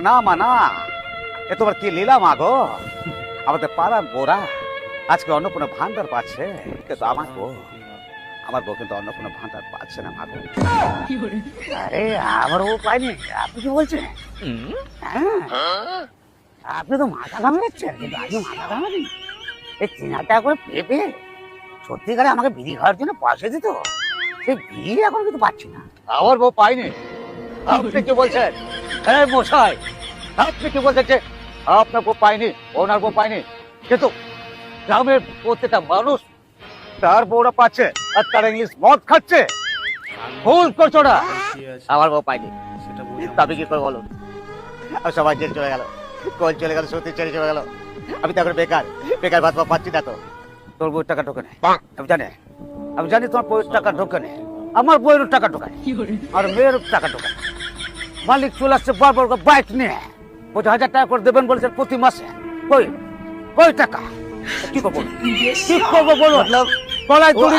না মা না, এ তোমার কি লীলা মা গো। আমাদের পাড়ার বোরা আজকে অন্য কোনো ভান্ডার পাচ্ছে, কিন্তু আমার বউ কিন্তু অন্য কোনো ভান্ডার পাচ্ছে না মা গো। আরে আমার বউ পাইনি, আপনি কি বলছেন? হ্যাঁ, আপনি তো মাথা ঘামাচ্ছেন, কিন্তু আমি মাথা ঘামানি। এই 3,000 টাকা করে পেঁপে সত্যিকারে আমাকে বিড়ি খাওয়ার জন্য পয়সা দিত, সেই বিড়ি এখন কিন্তু পাচ্ছি না। আমার বউ পাইনি, আপনি কি বলছেন? হ্যাঁ মশাই, আপনি কি বলছেন যে আপনার বউ পাইনি, ওনার বউ পাইনি, কিন্তু গ্রামের প্রত্যেকটা মানুষ তার বউরা পাচ্ছে আর তারা ইংলিশ মদ খাচ্ছে। ভুল করছো না, আমার বউ পাইনি, তবে কি করে বলো? আর সবাই জেল চলে গেল, কল চলে গেল, সত্যি ছেড়ে চলে গেল। আমি তো এখন বেকার বেকার, ভাত পাচ্ছি না তো। তোর বউয়ের টাকা ঢোকে নেই, আমি জানি তোমার বউয়ের টাকা ঢোকে নেই, আমার বউয়ের টাকা ঢোকায়, আর মেয়ের টাকা ঢোকায়। মালিক চলে আসছে বারবার বাইক নিয়ে, 50,000 টাকা করে দেবেন বলেছেন প্রতি মাসে। কই কই টাকা? কি করবো বলো? গলায় দড়ি